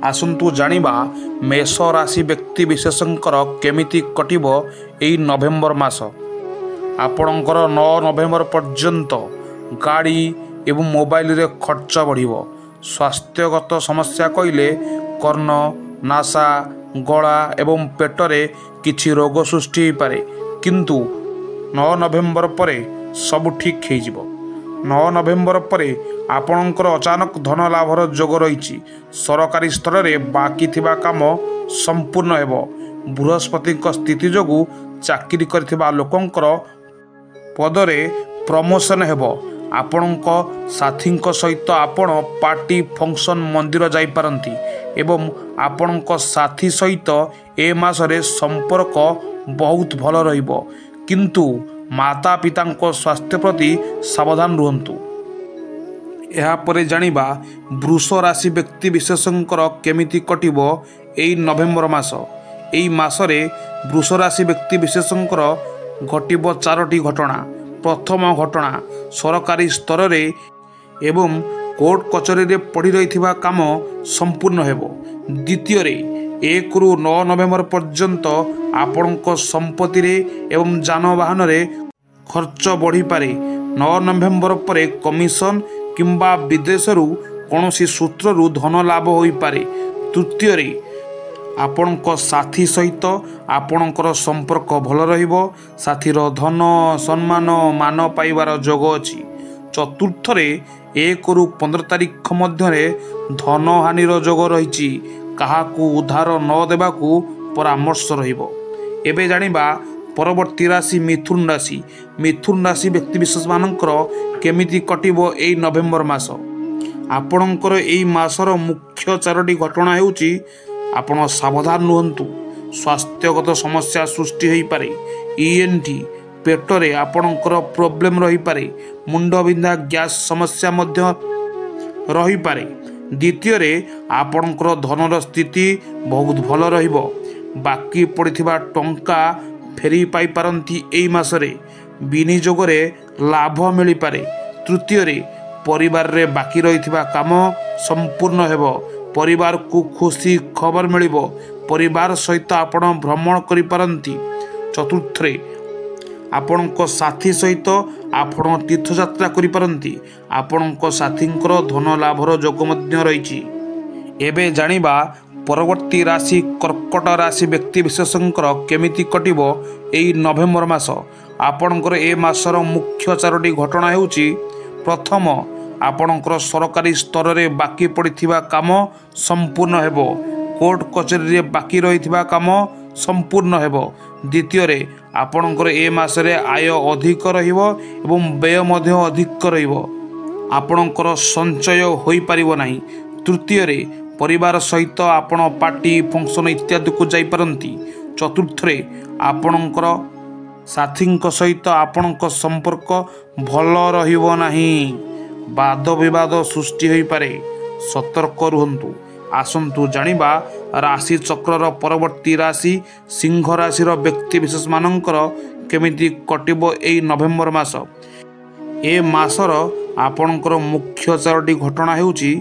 आसंतु जानिबा मेष राशि व्यक्ति विशेषकर केमिति कटिब एई नवेम्बर मास। आपणकर 9 नवेम्बर पर्यंत गाड़ी एवं मोबाइल रे खर्च बढ़िबो। स्वास्थ्यगत समस्या कइले कर्ण, नासा, गला एवं पेटरे किछि रोग सृष्टि हो पारे, किंतु 9 नवेम्बर पर सब ठीक हो जिवो। 9 नवेम्बर पर आपणकर अचानक धन लाभर जोग रही। सरकारी स्तर में बाकी थिबा काम संपूर्ण हेबो। बृहस्पति स्थिति जोगु चाकरी करथिबा लोकंकर पदरे प्रमोशन हेबो। आपणक साथी सहित आपण पार्टी फंक्शन मंदिर जाई पारंती एवं आपणक साथी सहित ए मासरे संपर्क बहुत भल रहिबो, किंतु माता पिता स्वास्थ्य प्रति सावधान रुहंतु। यापर जानिबा वृष राशि व्यक्ति विशेषकर केमिति कटिब एई नवेम्बर मास। एई मासरे वृष राशि व्यक्ति विशेषकर घटिब 4टी घटना। प्रथम घटना सरकारी स्तर रे एवं कोर्ट कचेरी रे पड़ी रही काम संपूर्ण हेबो। द्वितीय 1 रु 9 नवेम्बर पर्यंत आपणक संपत्ति रे एवं जानवाहन रे खर्च बढ़ी पारे। 9 नवेम्बर पर कमिशन किंबा विदेशरू कौनसी सूत्रु धन लाभ हो पारे। तृतीय आपणक साथी सहित आपणकर संपर्क भल रहिबो। साथीर धन सम्मान मान पाइबार जोग अछि। चतुर्थ 1 रु 15 तारिख मध्य धन हानिर जोग रही। काहाकू उधार न देबाकू परामर्श रहिबो। एबे जानिबा परवर्ती राशि मिथुन राशि। मिथुन राशि व्यक्तिविशेष मानकर केमिति कटिबो एई नवेम्बर मास। आपणकर एई मासर मुख्य 4टी घटना हेउची आपण सावधान रुहंतु। स्वास्थ्यगत समस्या सृष्टि हो पारे। ईएनटी पेटरे आपणकर प्रोब्लेम रही पारे। मुंड बिंधा गैस समस्या मध्य रही पारे। द्वितीय आपणकर धनर स्थिति बहुत भल रहिबो। बाकी पड़िथिबा टंका फेरी पाई पारंती एई मासरे। विनियोग रे लाभ मिली पारे। तृतीय परिवार रे बाकी रहिथिबा काम संपूर्ण हेबो। परिवार को खुशी खबर मिलिबो। परिवार सहित आपण भ्रमण करि पारंती। चतुर्थ आपणक साथी सहित आपण तीर्थयात्रा करि पारंती। आपणक साथींकर धन लाभर जोग मध्य रही। एबे जानिबा परवर्ती राशि कर्कट राशि व्यक्ति विशेषकर केमिति कटिब एई नवेम्बर मास। आपणकर ए मासर मुख्य 4टी घटना हेउची प्रथम आपणकर सरकारी स्तर रे बाकी पड़िथिबा काम संपूर्ण हेबो। कोर्ट कचेरी रे बाकी रहिथिबा काम संपूर्ण हेबो। द्वितीय आपणकर ए मासरे आय अधिक रहिबो एवं व्यय मध्य अधिक रहिबो। आपणकर संचय होई परिबो नाही। तृतीय परिवार सहित आपण पार्टी फंक्शन इत्यादि को जाई पारंती। चतुर्थ आपणकर साथी सहित आपणक संपर्क भल रहिबो नाही। वाद विवाद सृष्टि हो पारे। सतर्क रुहंतु। आसंतु जानिबा राशि चक्रर परवर्ती राशि सिंह राशिर व्यक्ति विशेष मानकर केमिति कटिब एई नवेम्बर मास। ए मासर आपणकर मुख्य 4टी घटना हेउची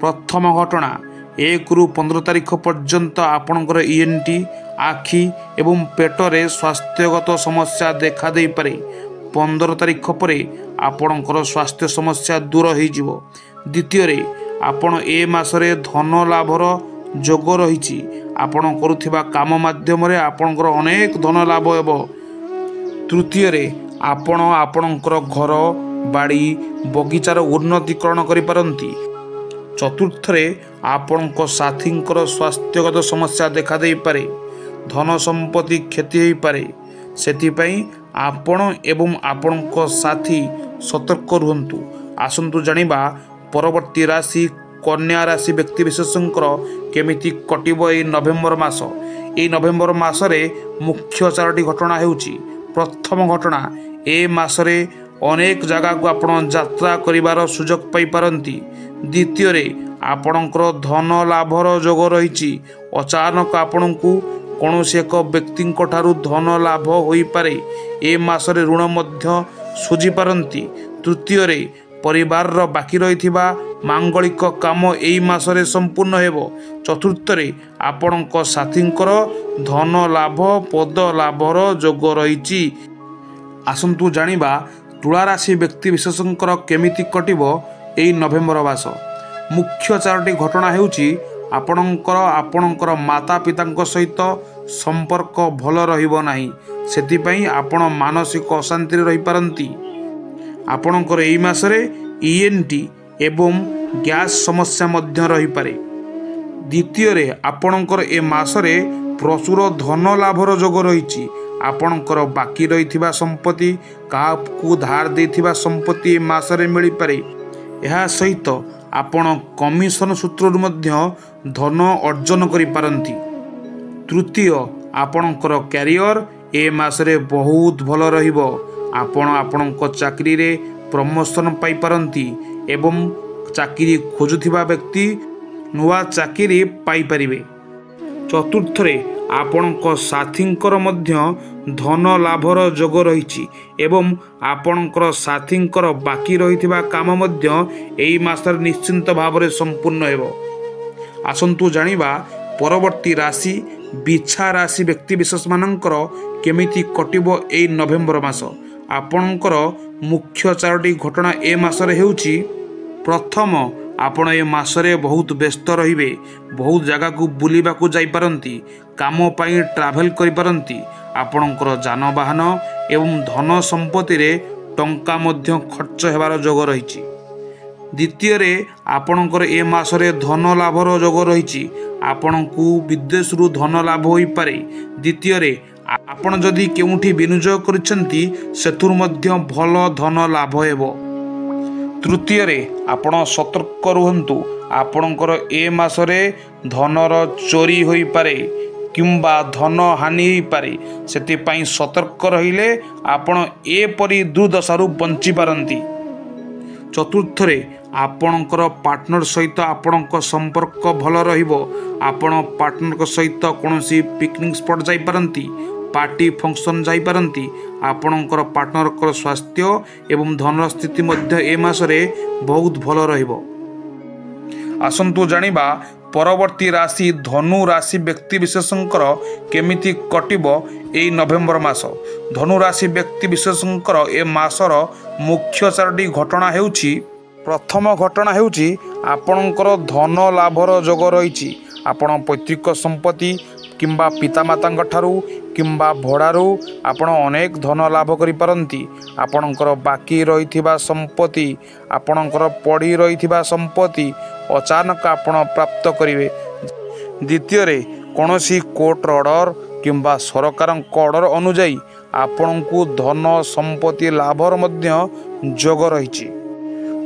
प्रथम घटना 1 रु 15 तारिख पर्यंत आपणकर ईएनटी आखि एवं पेटरे स्वास्थ्यगत समस्या देखा दे पारे। 15 तारिख पर आपणकर स्वास्थ्य समस्या दूर हो जिवो। द्वितीय आपण ए मासरे धन लाभर जोग रही। आपण करुथिबा काम माध्यम रे आपणकर अनेक धन लाभ हेबो। तृतीय आपण आपणकर घर बाड़ी बगीचार उन्नतीकरण करि पारंती। चतुर्थ आपणक साथींकर स्वास्थ्यगत समस्या देखा दे पारे। धन संपत्ति क्षति हो पारे। सेथिपई आपण एवं आपणक साथी सतर्क रुहंतु। आसंतु जानिबा परवर्ती राशि कन्या राशि व्यक्ति विशेषकर केमिति कटिब एई नवेम्बर मास। एई नवेम्बर मासरे मुख्य 4टी घटना हेउची प्रथम घटना ए मासरे अनेक जगह को आपण यात्रा करिवार सुजोग पाई पारंती। द्वितीय आपणकर धन लाभर जोग रही। अचानक आपणकू कौनसी एक व्यक्ति धन लाभ हो पारे। ए मासरे ऋण मध्य सुझी पारंती। तृतीय ପରିବାରର ବାକି ରହିଥିବା ମାଙ୍ଗଳିକ କାମ ଏହି ମାସରେ ସମ୍ପୂର୍ଣ୍ଣ ହେବ। ଚତୁର୍ଥରେ ଆପଣଙ୍କ ସାଥୀଙ୍କର ଧନ ଲାଭ ପଦ ଲାଭର ଯୋଗ ରହିଛି। ଆସନ୍ତୁ ଜାଣିବା ତୁଳାରାଶି ବ୍ୟକ୍ତିବିଶେଷଙ୍କର କେମିତି କଟିବ ଏହି ନଭେମ୍ବର ମାସ। ମୁଖ୍ୟ ଚାରୋଟି ଘଟଣା ହେଉଛି ଆପଣଙ୍କର ମାତା ପିତାଙ୍କ ସହିତ ସମ୍ପର୍କ ଭଲ ରହିବ ନାହିଁ, ସେଥିପାଇଁ ଆପଣ ମାନସିକ ଅଶାନ୍ତିରେ ରହିପାରନ୍ତି। ଆପଣଙ୍କର ଏହି ମାସରେ ENT ଏବଂ ଗ୍ୟାସ୍ ସମସ୍ୟା ମଧ୍ୟ ରହିପାରେ। ଦ୍ୱିତୀୟରେ ଆପଣଙ୍କର ଏ ମାସରେ ପ୍ରଚୁର ଧନ ଲାଭର ଯୋଗ ରହିଛି। ଆପଣଙ୍କର ବାକି ରହିଥିବା ସମ୍ପତ୍ତି କାହାକୁ ଧାର ଦେଇଥିବା ସମ୍ପତ୍ତି ଏ ମାସରେ ମିଳିପାରେ। ଏହା ସହିତ ଆପଣ କମିଶନ ସୂତ୍ରରୁ ମଧ୍ୟ ଧନ ଅର୍ଜନ କରିପାରନ୍ତି। ତୃତୀୟ, ଆପଣଙ୍କର କ୍ୟାରିୟର ଏ ମାସରେ ବହୁତ ଭଲ ରହିବ। ଆପଣ ଆପଣଙ୍କ ଚାକିରିରେ ପ୍ରମୋସନ ପାଇପାରନ୍ତି ଏବଂ ଚାକିରି ଖୋଜୁଥିବା ବ୍ୟକ୍ତି ନୂଆ ଚାକିରି ପାଇପାରିବେ। ଚତୁର୍ଥରେ ଆପଣଙ୍କ ସାଥୀଙ୍କର ମଧ୍ୟ ଧନ ଲାଭର ଯୋଗ ରହିଛି ଏବଂ ଆପଣଙ୍କର ସାଥୀଙ୍କର ବାକି ରହିଥିବା କାମ ମଧ୍ୟ ଏହି ମାସରେ ନିଶ୍ଚିନ୍ତ ଭାବରେ ସମ୍ପୂର୍ଣ୍ଣ ହେବ। ଆସନ୍ତୁ ଜାଣିବା ପରବର୍ତ୍ତୀ ରାଶି ବିଛା ରାଶି ବ୍ୟକ୍ତିବିଶେଷମାନଙ୍କର କେମିତି କଟିବ ଏହି ନଭେମ୍ବର ମାସ। ଆପଣଙ୍କର ମୁଖ୍ୟ ଚାରୋଟି ଘଟଣା ଏ ମାସରେ ହେଉଛି, ପ୍ରଥମ, ଆପଣ ଏ ମାସରେ ବହୁତ ବ୍ୟସ୍ତ ରହିବେ। ବହୁତ ଜାଗାକୁ ବୁଲିବାକୁ ଯାଇପାରନ୍ତି। କାମ ପାଇଁ ଟ୍ରାଭେଲ୍ କରିପାରନ୍ତି। ଆପଣଙ୍କର ଯାନବାହନ ଏବଂ ଧନ ସମ୍ପତ୍ତିରେ ଟଙ୍କା ମଧ୍ୟ ଖର୍ଚ୍ଚ ହେବାର ଯୋଗ ରହିଛି। ଦ୍ୱିତୀୟରେ ଆପଣଙ୍କର ଏ ମାସରେ ଧନ ଲାଭର ଯୋଗ ରହିଛି। ଆପଣଙ୍କୁ ବିଦେଶରୁ ଧନ ଲାଭ ହୋଇପାରେ। ଦ୍ୱିତୀୟରେ ଆପଣ ଯଦି କେଉଁଠି ବିନିଯୋଗ କରିଛନ୍ତି ସେଥିରୁ ମଧ୍ୟ ଭଲ ଧନ ଲାଭ ହେବ। ତୃତୀୟରେ ଆପଣ ସତର୍କ ରୁହନ୍ତୁ। ଆପଣଙ୍କର ଏ ମାସରେ ଧନର ଚୋରି ହୋଇପାରେ କିମ୍ବା ଧନ ହାନି ହୋଇପାରେ। ସେଥିପାଇଁ ସତର୍କ ରହିଲେ ଆପଣ ଏପରି ଦୁର୍ଦଶାରୁ ବଞ୍ଚିପାରନ୍ତି। ଚତୁର୍ଥରେ ଆପଣଙ୍କର ପାର୍ଟନର ସହିତ ଆପଣଙ୍କ ସମ୍ପର୍କ ଭଲ ରହିବ। ଆପଣ ପାର୍ଟନରଙ୍କ ସହିତ କୌଣସି ପିକନିକ୍ ସ୍ପଟ୍ ଯାଇପାରନ୍ତି, ପାର୍ଟି ଫଙ୍କସନ୍ ଯାଇପାରନ୍ତି। ଆପଣଙ୍କର ପାର୍ଟନରଙ୍କର ସ୍ୱାସ୍ଥ୍ୟ ଏବଂ ଧନର ସ୍ଥିତି ମଧ୍ୟ ଏ ମାସରେ ବହୁତ ଭଲ ରହିବ। ଆସନ୍ତୁ ଜାଣିବା ପରବର୍ତ୍ତୀ ରାଶି ଧନୁ ରାଶି ବ୍ୟକ୍ତିବିଶେଷଙ୍କର କେମିତି କଟିବ ଏହି ନଭେମ୍ବର ମାସ। ଧନୁ ରାଶି ବ୍ୟକ୍ତିବିଶେଷଙ୍କର ଏ ମାସର ମୁଖ୍ୟ ଚାରୋଟି ଘଟଣା ହେଉଛି, ପ୍ରଥମ ଘଟଣା ହେଉଛି ଆପଣଙ୍କର ଧନ ଲାଭର ଯୋଗ ରହିଛି। ଆପଣ ପୈତୃକ ସମ୍ପତ୍ତି କିମ୍ବା ପିତାମାତାଙ୍କ ଠାରୁ କିମ୍ବା ଭଡ଼ାରୁ ଆପଣ ଅନେକ ଧନ ଲାଭ କରିପାରନ୍ତି। ଆପଣଙ୍କର ବାକି ରହିଥିବା ସମ୍ପତ୍ତି, ଆପଣଙ୍କର ପଡ଼ି ରହିଥିବା ସମ୍ପତ୍ତି ଅଚାନକ ଆପଣ ପ୍ରାପ୍ତ କରିବେ। ଦ୍ୱିତୀୟରେ କୌଣସି କୋର୍ଟର ଅର୍ଡ଼ର କିମ୍ବା ସରକାରଙ୍କ ଅର୍ଡ଼ର ଅନୁଯାୟୀ ଆପଣଙ୍କୁ ଧନ ସମ୍ପତ୍ତି ଲାଭର ମଧ୍ୟ ଯୋଗ ରହିଛି।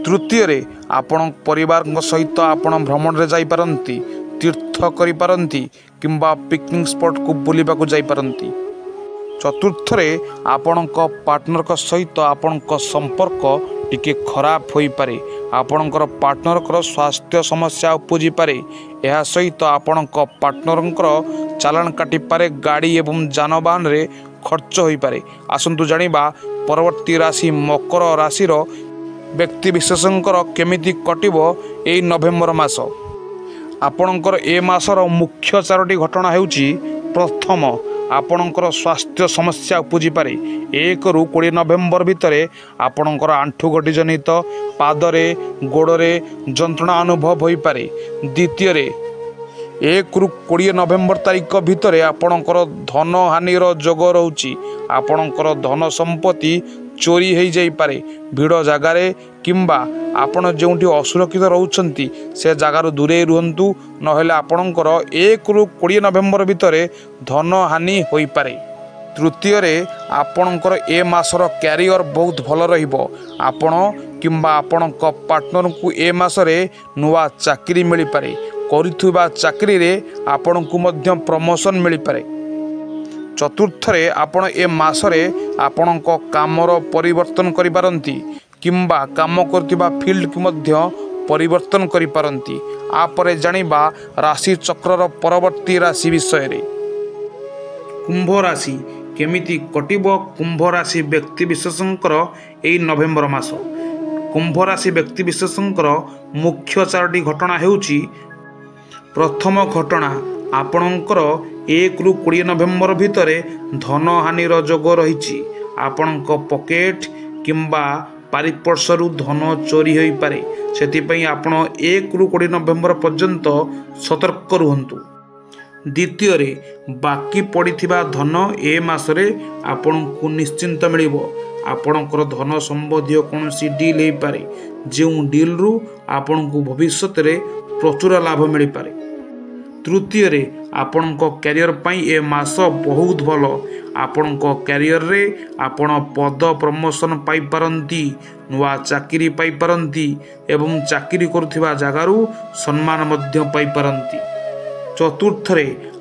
ତୃତୀୟରେ ଆପଣ ପରିବାରଙ୍କ ସହିତ ଆପଣ ଭ୍ରମଣରେ ଯାଇପାରନ୍ତି, ତୀର୍ଥ କରିପାରନ୍ତି କିମ୍ବା ପିକନିକ୍ ସ୍ପଟ୍କୁ ବୁଲିବାକୁ ଯାଇପାରନ୍ତି। ଚତୁର୍ଥରେ ଆପଣଙ୍କ ପାର୍ଟନରଙ୍କ ସହିତ ଆପଣଙ୍କ ସମ୍ପର୍କ ଟିକେ ଖରାପ ହୋଇପାରେ। ଆପଣଙ୍କର ପାର୍ଟନରଙ୍କର ସ୍ୱାସ୍ଥ୍ୟ ସମସ୍ୟା ଉପୁଜିପାରେ। ଏହା ସହିତ ଆପଣଙ୍କ ପାର୍ଟନରଙ୍କର ଚାଲାଣ କାଟିପାରେ, ଗାଡ଼ି ଏବଂ ଯାନବାହନରେ ଖର୍ଚ୍ଚ ହୋଇପାରେ। ଆସନ୍ତୁ ଜାଣିବା ପରବର୍ତ୍ତୀ ରାଶି ମକର ରାଶିର ବ୍ୟକ୍ତିବିଶେଷଙ୍କର କେମିତି କଟିବ ଏହି ନଭେମ୍ବର ମାସ। ଆପଣଙ୍କର ଏ ମାସର ମୁଖ୍ୟ ଚାରୋଟି ଘଟଣା ହେଉଛି, ପ୍ରଥମ, ଆପଣଙ୍କର ସ୍ୱାସ୍ଥ୍ୟ ସମସ୍ୟା ଉପୁଜିପାରେ। 1ରୁ 20 ନଭେମ୍ବର ଭିତରେ ଆପଣଙ୍କର ଆଣ୍ଠୁଗଣ୍ଠି ଜନିତ ପାଦରେ ଗୋଡ଼ରେ ଯନ୍ତ୍ରଣା ଅନୁଭବ ହୋଇପାରେ। ଦ୍ୱିତୀୟରେ 1ରୁ 20 ନଭେମ୍ବର ତାରିଖ ଭିତରେ ଆପଣଙ୍କର ଧନ ହାନିର ଯୋଗ ରହୁଛି। ଆପଣଙ୍କର ଧନ ସମ୍ପତ୍ତି ଚୋରି ହୋଇଯାଇପାରେ। ଭିଡ଼ ଜାଗାରେ କିମ୍ବା ଆପଣ ଯେଉଁଠି ଅସୁରକ୍ଷିତ ରହୁଛନ୍ତି ସେ ଜାଗାରୁ ଦୂରେଇ ରୁହନ୍ତୁ, ନହେଲେ ଆପଣଙ୍କର 1ରୁ 20 ନଭେମ୍ବର ଭିତରେ ଧନ ହାନି ହୋଇପାରେ। ତୃତୀୟରେ ଆପଣଙ୍କର ଏ ମାସର କ୍ୟାରିୟର ବହୁତ ଭଲ ରହିବ। ଆପଣ କିମ୍ବା ଆପଣଙ୍କ ପାର୍ଟନରଙ୍କୁ ଏ ମାସରେ ନୂଆ ଚାକିରି ମିଳିପାରେ। କରୁଥିବା ଚାକିରିରେ ଆପଣଙ୍କୁ ମଧ୍ୟ ପ୍ରମୋସନ୍ ମିଳିପାରେ। ଚତୁର୍ଥରେ ଆପଣ ଏ ମାସରେ ଆପଣଙ୍କ କାମର ପରିବର୍ତ୍ତନ କରିପାରନ୍ତି କିମ୍ବା କାମ କରୁଥିବା ଫିଲ୍ଡକୁ ମଧ୍ୟ ପରିବର୍ତ୍ତନ କରିପାରନ୍ତି। ଆପରେ ଜାଣିବା ରାଶି ଚକ୍ରର ପରବର୍ତ୍ତୀ ରାଶି ବିଷୟରେ। କୁମ୍ଭ ରାଶି କେମିତି କଟିବ କୁମ୍ଭ ରାଶି ବ୍ୟକ୍ତିବିଶେଷଙ୍କର ଏହି ନଭେମ୍ବର ମାସ। कुंभ राशि व्यक्तिविशेषंकर मुख्य 4टी घटना हेउची। प्रथम घटना आपणकर 1 ରୁ 20 नवेम्बर भितर धन हानिर जोग रही। आपणक पकेट किंबा पारिपर्शरू धन चोरी हो पारे, से आपण 1 ରୁ 20 नवेम्बर पर्यंत सतर्क रुहंतु। द्वितीय बाकी पड़िथिबा धन ए मासरे आपणको निश्चिंत मिलिबो। आपणकर धन संबंधी कौन डील हो पारे, जो डील रु आपणको भविष्य रे प्रचुर लाभ मिल पारे। तृतीय आपण कैरियर पाई ए मास बहुत भल। आपण कैरियर रे आपण पद प्रमोशन पाई पारंती, नुआ चाकरी पाई पारंती एवं चाकरी करुथिबा जगारू सम्मान मध्य पाई पारंती। चतुर्थ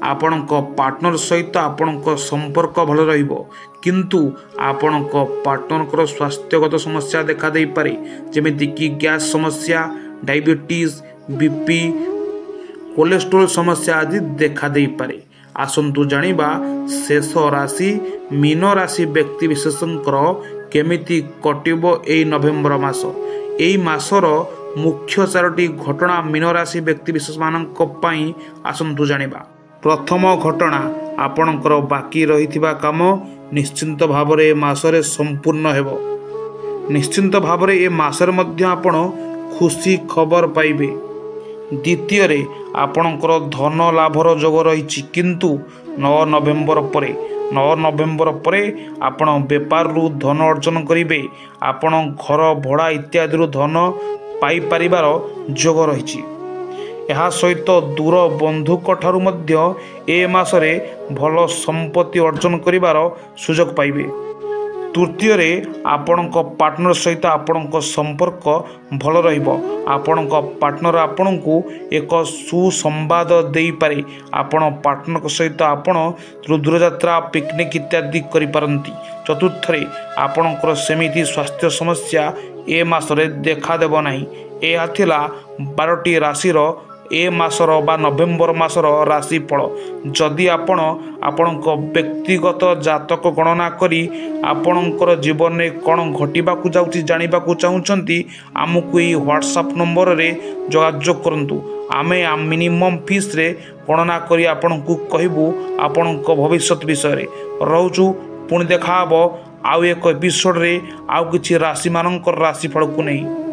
आपण पार्टनर सहित आपण संपर्क भल रहिबो, किंतु आपण पार्टनर स्वास्थ्यगत समस्या देखा दे पारे, जेमिति कि गैस समस्या, डायबिटीज, बीपी, कोलेस्ट्रोल समस्या आदि देखा दे पारे। आसंतु जानिबा शेष राशि मीन राशि व्यक्ति विशेषंकर केमिति कटिबो एई नवेम्बर मास। एई मासर मुख्य 4टी घटना मीन राशि व्यक्ति विशेष मानक पई आसंतु जानिबा। प्रथम घटना आपणकर बाकी रहिथिबा काम निश्चिंत भावरे मासरे संपूर्ण हेबो। निश्चिंत भावरे ए मासर मध्य आपण खुशी खबर पाइबे। द्वितीय आपणकर धन लाभर जोग रही, किंतु 9 नवेम्बर पर आपण बेपार रु धन अर्जन करिवे। आपण घर भड़ा इत्यादि धन पाई परिवार जोग रही। यह सहित दूर बंधुक ठारू मध्य ए मासरे भल संपत्ति अर्जन करिवार सुजोग पाइबे। तृतीय आपण पार्टनर सहित आपण संपर्क भल रहिबो। आपण पार्टनर आपण को एक सुसंवाद दे पारे। आपण पार्टनर सहित आपण रुद्र यात्रा, पिकनिक इत्यादि करि पारंती। चतुर्थ आपणकर सेमिति स्वास्थ्य समस्या ए मासरे देखा देब नाही। यह थिला 12टी राशिर ए मासर बा नवेम्बर मासर राशिफल। जदि आपण व्यक्तिगत जातक गणना करी आपणकर जीवन में कौन घटवाक जाऊँगी जानवाक चाहूँगी, आमको ये व्हाट्सएप नंबर रे जोगाजोग करंतु। आमे मिनिमम फीस रे गणना करी आपनकु कहबू आपणक भविष्य विषय रोचु। पुणी देखा आउ एक एपिसोड रे आउ किछि राशि मानकर राशिफल को नहीं।